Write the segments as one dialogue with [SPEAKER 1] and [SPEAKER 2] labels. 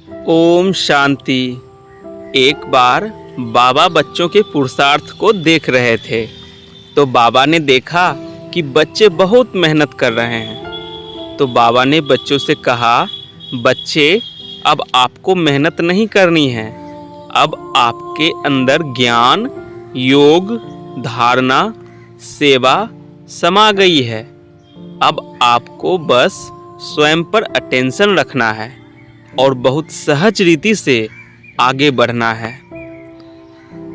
[SPEAKER 1] ओम शांति। एक बार बाबा बच्चों के पुरुषार्थ को देख रहे थे तो बाबा ने देखा कि बच्चे बहुत मेहनत कर रहे हैं। तो बाबा ने बच्चों से कहा, बच्चे, अब आपको मेहनत नहीं करनी है। अब आपके अंदर ज्ञान, योग, धारणा, सेवा समा गई है। अब आपको बस स्वयं पर अटेंशन रखना है और बहुत सहज रीति से आगे बढ़ना है।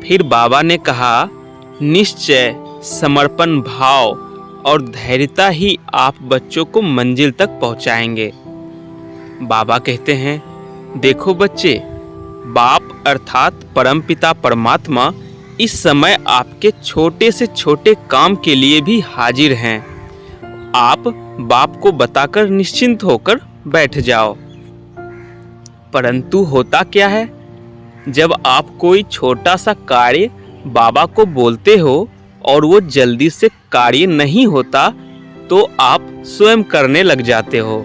[SPEAKER 1] फिर बाबा ने कहा, निश्चय, समर्पण भाव और धैर्यता ही आप बच्चों को मंजिल तक पहुंचाएंगे। बाबा कहते हैं, देखो बच्चे, बाप अर्थात परमपिता परमात्मा इस समय आपके छोटे से छोटे काम के लिए भी हाजिर हैं। आप बाप को बताकर निश्चिंत होकर बैठ जाओ। परंतु होता क्या है, जब आप कोई छोटा सा कार्य बाबा को बोलते हो और वो जल्दी से कार्य नहीं होता तो आप स्वयं करने लग जाते हो।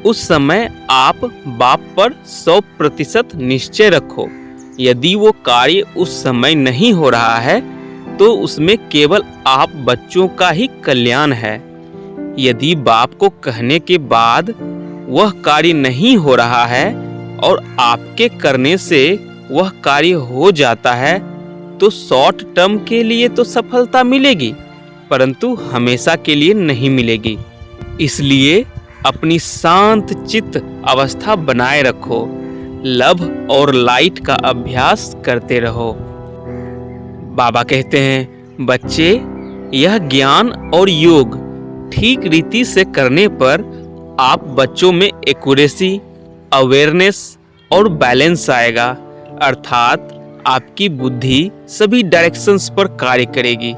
[SPEAKER 1] उस समय आप बाप पर 100% निश्चय रखो। यदि वो कार्य उस समय नहीं हो रहा है तो उसमें केवल आप बच्चों का ही कल्याण है। यदि बाप को कहने के बाद वह कार्य नहीं हो रहा है और आपके करने से वह कार्य हो जाता है तो शॉर्ट टर्म के लिए तो सफलता मिलेगी, परंतु हमेशा के लिए नहीं मिलेगी। इसलिए अपनी शांत चित्त अवस्था बनाए रखो। लव और लाइट का अभ्यास करते रहो। बाबा कहते हैं, बच्चे, यह ज्ञान और योग ठीक रीति से करने पर आप बच्चों में एक्यूरेसी, अवेयरनेस और बैलेंस आएगा, अर्थात आपकी बुद्धि सभी डायरेक्शंस पर कार्य करेगी।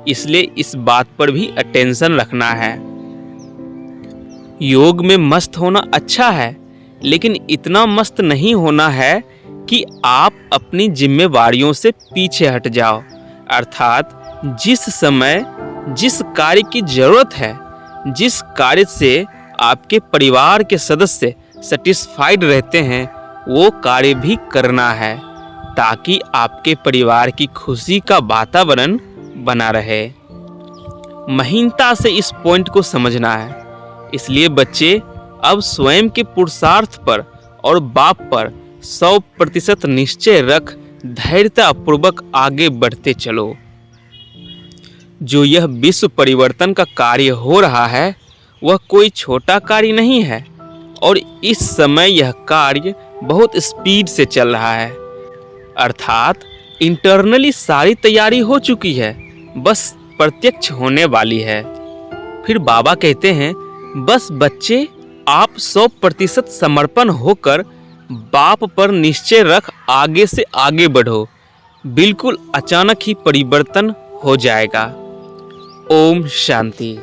[SPEAKER 1] इसलिए इस बात पर भी अटेंशन रखना है। योग में मस्त होना अच्छा है, लेकिन इतना मस्त नहीं होना है कि आप अपनी जिम्मेवारियों से पीछे हट जाओ। अर्थात जिस समय जिस कार्य की जरूरत है, जिस कार्य से आपके परिवार के सदस्य सेटिस्फाइड रहते हैं, वो कार्य भी करना है ताकि आपके परिवार की खुशी का वातावरण बना रहे। महीनता से इस पॉइंट को समझना है। इसलिए बच्चे, अब स्वयं के पुरुषार्थ पर और बाप पर 100% निश्चय रख धैर्यतापूर्वक आगे बढ़ते चलो। जो यह विश्व परिवर्तन का कार्य हो रहा है वह कोई छोटा कार्य नहीं है और इस समय यह कार्य बहुत स्पीड से चल रहा है। अर्थात इंटरनली सारी तैयारी हो चुकी है, बस प्रत्यक्ष होने वाली है। फिर बाबा कहते हैं, बस बच्चे, आप 100% समर्पण होकर बाप पर निश्चय रख आगे से आगे बढ़ो। बिल्कुल अचानक ही परिवर्तन हो जाएगा। ओम शांति।